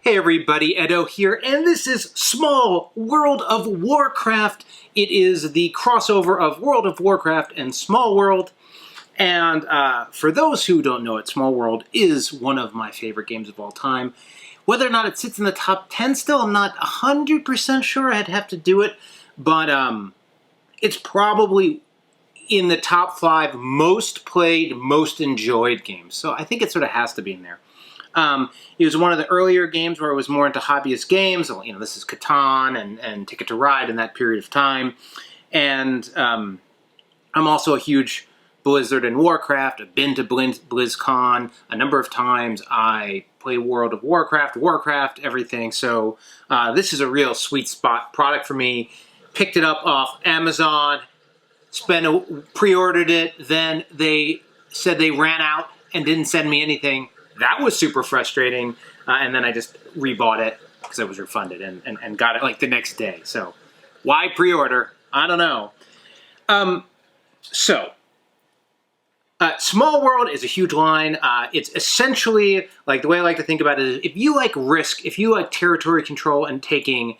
Hey everybody, Edo here, and this is Small World of Warcraft. It is the crossover of World of Warcraft and Small World. And for those who don't know it, Small World is one of my favorite games of all time. Whether or not it sits in the top 10 still, I'm not 100% sure. I'd have to do it. But it's probably in the top 5 most played, most enjoyed games. So I think it sort of has to be in there. It was one of the earlier games where I was more into hobbyist games. You know, this is Catan and Ticket to Ride in that period of time. And I'm also a huge Blizzard and Warcraft. I've been to BlizzCon a number of times. I play World of Warcraft, everything. So this is a real sweet spot product for me. Picked it up off Amazon, pre-ordered it, then they said they ran out and didn't send me anything. That was super frustrating, and then I just rebought it because I was refunded and got it like the next day. So, why pre-order? I don't know. Small World is a huge line. It's essentially, like, the way I like to think about it is, if you like Risk, if you like territory control and taking,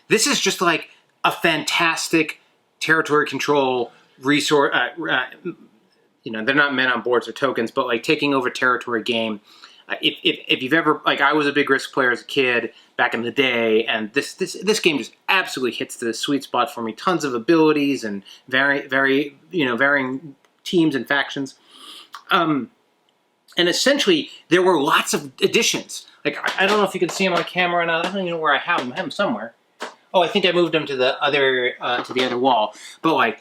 this is just like a fantastic territory control resource. You know, they're not men on boards or tokens, but like taking over territory game. If you've ever, like, I was a big Risk player as a kid back in the day, and this game just absolutely hits the sweet spot for me. Tons of abilities and varying teams and factions. And essentially, there were lots of additions. Like, I don't know if you can see them on camera, and I don't even know where I have them. I have them somewhere. Oh, I think I moved them to the other wall. But like,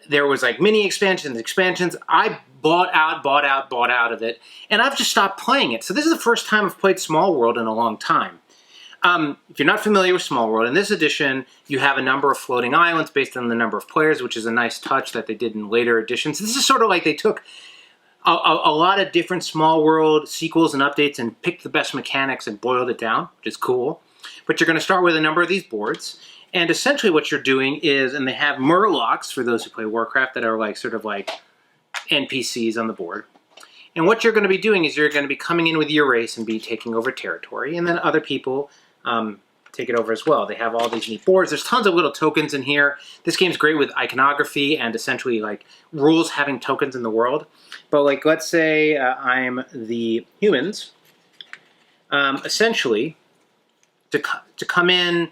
there was like mini expansions. I bought out of it, and I've just stopped playing it. So this is the first time I've played Small World in a long time. If you're not familiar with Small World, in this edition, you have a number of floating islands based on the number of players, which is a nice touch that they did in later editions. This is sort of like they took a lot of different Small World sequels and updates and picked the best mechanics and boiled it down, which is cool. But you're going to start with a number of these boards. And essentially what you're doing is, and they have Murlocs, for those who play Warcraft, that are like sort of like NPCs on the board. And what you're going to be doing is you're going to be coming in with your race and be taking over territory. And then other people take it over as well. They have all these neat boards. There's tons of little tokens in here. This game's great with iconography and essentially like rules having tokens in the world. But like, let's say I'm the humans. Essentially, to come in,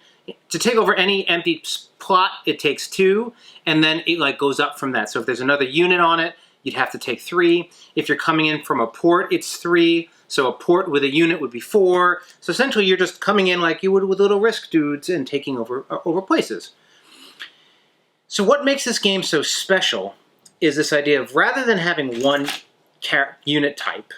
to take over any empty plot, it takes 2, and then it like goes up from that. So if there's another unit on it, you'd have to take 3. If you're coming in from a port, it's 3. So a port with a unit would be 4. So essentially, you're just coming in like you would with little Risk dudes and taking over places. So what makes this game so special is this idea of, rather than having one unit type,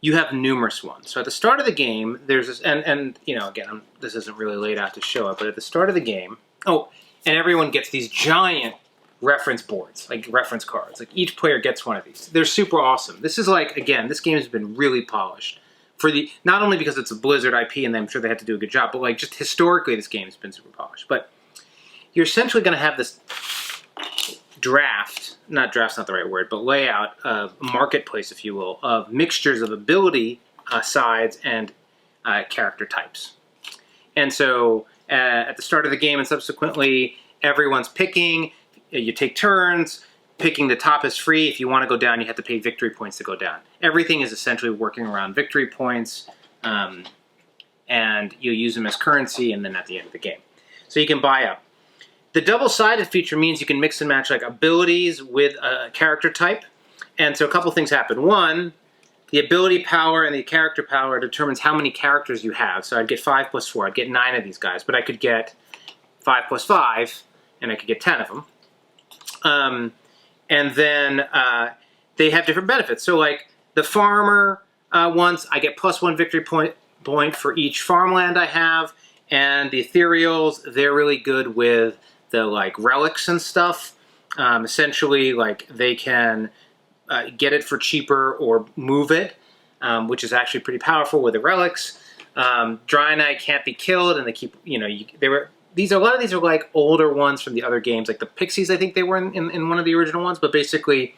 you have numerous ones. So at the start of the game, there's this, and you know, again, this isn't really laid out to show it, but at the start of the game, and everyone gets these giant reference boards, like reference cards. Like, each player gets one of these. They're super awesome. This is like, again, this game has been really polished for not only because it's a Blizzard IP and I'm sure they had to do a good job, but like just historically, this game has been super polished. But you're essentially going to have this draft's not the right word, but layout of marketplace, if you will, of mixtures of ability sides and character types. And so at the start of the game and subsequently, everyone's picking. You take turns. Picking the top is free. If you want to go down, you have to pay victory points to go down. Everything is essentially working around victory points, and you use them as currency, and then at the end of the game. So you can buy up. The double-sided feature means you can mix and match like abilities with a character type. And so a couple things happen. One, the ability power and the character power determines how many characters you have. So I'd get 5 plus 4. I'd get 9 of these guys. But I could get 5 plus 5, and I could get 10 of them. And then they have different benefits. So like the farmer ones, I get +1 victory point for each farmland I have. And the ethereals, they're really good with the like relics and stuff. Essentially, like, they can get it for cheaper or move it, which is actually pretty powerful with the relics. Draenei can't be killed, and they keep, you know, a lot of these are like older ones from the other games, like the Pixies. I think they were in one of the original ones. But basically,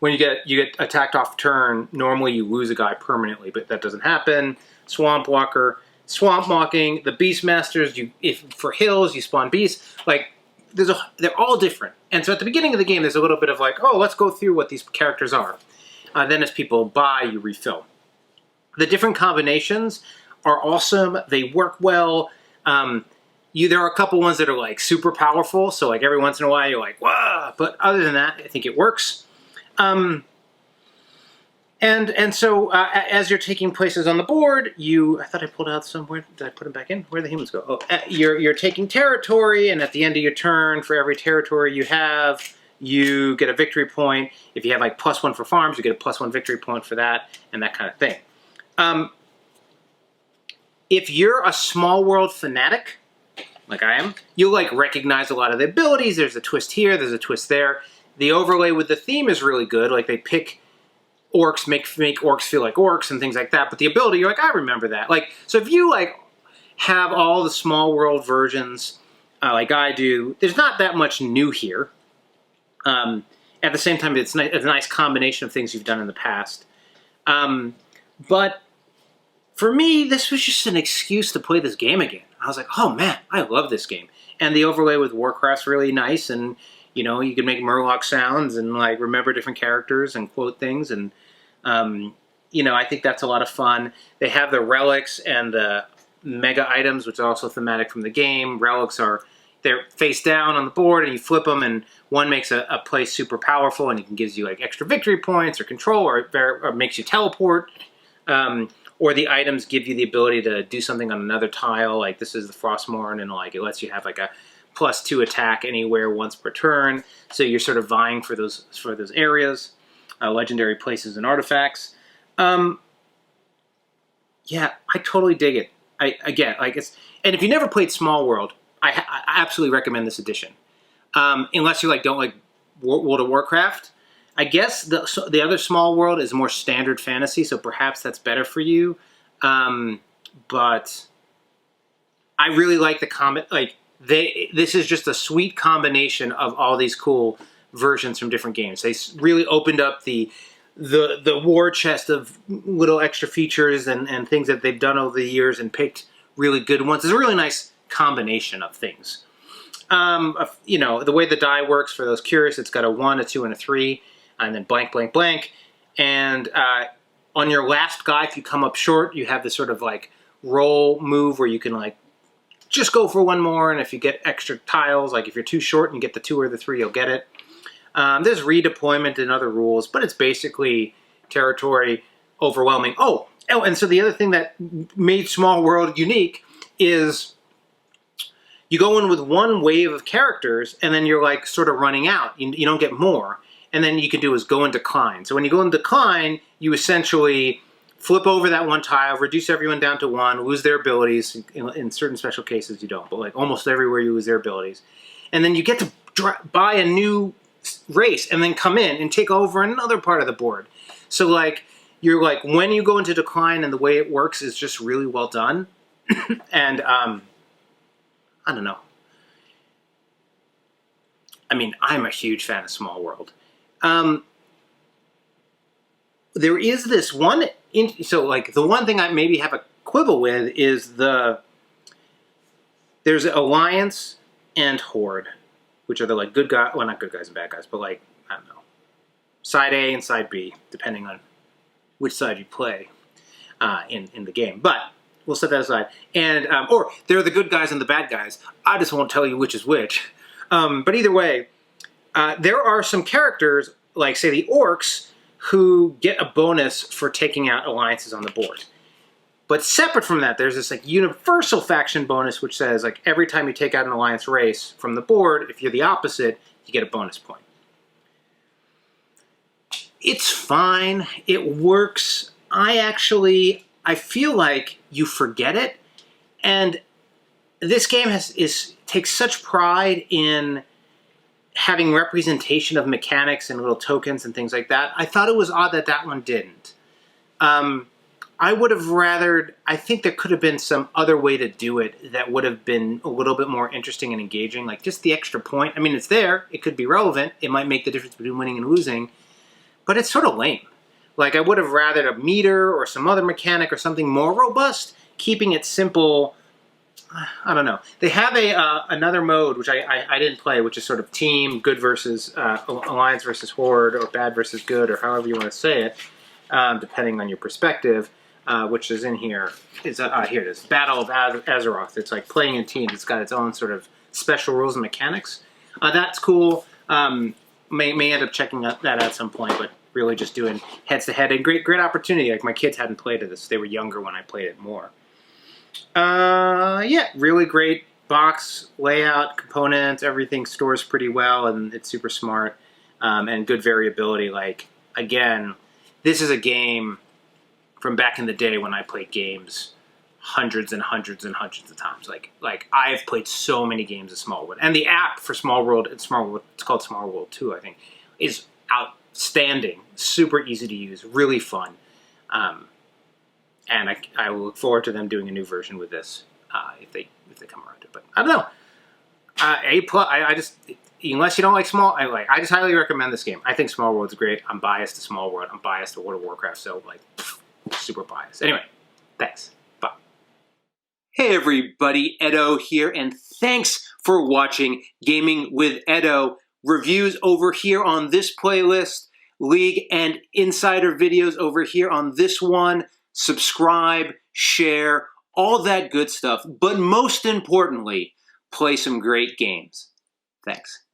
when you get attacked off turn, normally you lose a guy permanently, but that doesn't happen. Swamp Walker, Swamp Walking, the Beastmasters. If for hills you spawn beasts. Like they're all different. And so at the beginning of the game, there's a little bit of like, oh, let's go through what these characters are. Then as people buy, you refill. The different combinations are awesome. They work well. There are a couple ones that are like super powerful. So like every once in a while you're like, wow. But other than that, I think it works. So as you're taking places on the board, I thought I pulled out somewhere. Did I put them back in? Where did the humans go? Oh, you're taking territory, and at the end of your turn, for every territory you have, you get a victory point. If you have like +1 for farms, you get a +1 victory point for that, and that kind of thing. If you're a small world fanatic, like I am, you'll like recognize a lot of the abilities. There's a twist here, there's a twist there. The overlay with the theme is really good. Like they pick orcs, make orcs feel like orcs and things like that. But the ability, you're like, I remember that. Like, so if you like have all the small world versions like I do, there's not that much new here. At the same time, it's a nice combination of things you've done in the past. But for me, this was just an excuse to play this game again. I was like, oh man, I love this game. And the overlay with Warcraft's really nice, and you know, you can make Murloc sounds and like remember different characters and quote things, and you know, I think that's a lot of fun. They have the relics and the mega items, which are also thematic from the game. Relics they're face down on the board, and you flip them, and one makes a place super powerful, and it gives you like extra victory points or control, or makes you teleport. Or the items give you the ability to do something on another tile, like this is the Frostmourne, and like it lets you have like a +2 attack anywhere once per turn. So you're sort of vying for those areas, legendary places and artifacts. Yeah, I totally dig it. Again, like and if you never played Small World, I absolutely recommend this edition. Unless you don't like World of Warcraft. I guess the other Small World is more standard fantasy, so perhaps that's better for you. But I really like the comment. This is just a sweet combination of all these cool versions from different games. They really opened up the war chest of little extra features and things that they've done over the years and picked really good ones. It's a really nice combination of things. You know, the way the die works, for those curious, it's got a 1, a 2, and a 3. And then blank, blank, blank. And on your last guy, if you come up short, you have this sort of like roll move where you can like just go for one more. And if you get extra tiles, like if you're too short and you get the 2 or the 3, you'll get it. There's redeployment and other rules, but it's basically territory overwhelming. Oh, and so the other thing that made Small World unique is you go in with one wave of characters and then you're like sort of running out. You don't get more. And then you can do is go in decline. So when you go in decline, you essentially flip over that one tile, reduce everyone down to 1, lose their abilities. In certain special cases, you don't, but like almost everywhere you lose their abilities. And then you get to buy a new race and then come in and take over another part of the board. So like you're like, when you go into decline, and the way it works is just really well done. And I don't know. I mean, I'm a huge fan of Small World. There is this one, so like the one thing I maybe have a quibble with is there's Alliance and Horde, which are the like good guys, well not good guys and bad guys, but like, I don't know, side A and side B, depending on which side you play in the game. But we'll set that aside. And, or they're the good guys and the bad guys. I just won't tell you which is which. But either way, there are some characters, like say the orcs, who get a bonus for taking out alliances on the board. But separate from that, there's this like universal faction bonus, which says like every time you take out an alliance race from the board, if you're the opposite, you get a bonus point. It's fine. It works. I feel like you forget it. And this game takes such pride in having representation of mechanics and little tokens and things like that. I thought it was odd that that one didn't. I would have I think there could have been some other way to do it that would have been a little bit more interesting and engaging, like just the extra point. I mean, it's there, it could be relevant, it might make the difference between winning and losing, but it's sort of lame. Like, I would have rathered a meter or some other mechanic or something more robust, keeping it simple. I don't know. They have another mode, which I didn't play, which is sort of team, good versus, alliance versus horde, or bad versus good, or however you want to say it, depending on your perspective, which is in here. Here it is, Battle of Azeroth. It's like playing in teams. It's got its own sort of special rules and mechanics. That's cool. May end up checking that out at some point, but really just doing heads-to-head. And great opportunity. Like, my kids hadn't played this. They were younger when I played it more. Yeah, really great box layout, components, everything stores pretty well, and it's super smart, and good variability. Like, again, this is a game from back in the day when I played games hundreds and hundreds and hundreds of times. Like I've played so many games of Small World, and the app for Small World, it's called Small World 2, I think, is outstanding, super easy to use, really fun. And I will look forward to them doing a new version with this, if they come around to it. But I don't know. A+. I just, unless you don't like I just highly recommend this game. I think Small World's great. I'm biased to Small World. I'm biased to World of Warcraft. So, like, super biased. Anyway, thanks. Bye. Hey everybody, Edo here, and thanks for watching Gaming with Edo. Reviews over here on this playlist, League and Insider videos over here on this one. Subscribe, share, all that good stuff. But most importantly, play some great games. Thanks.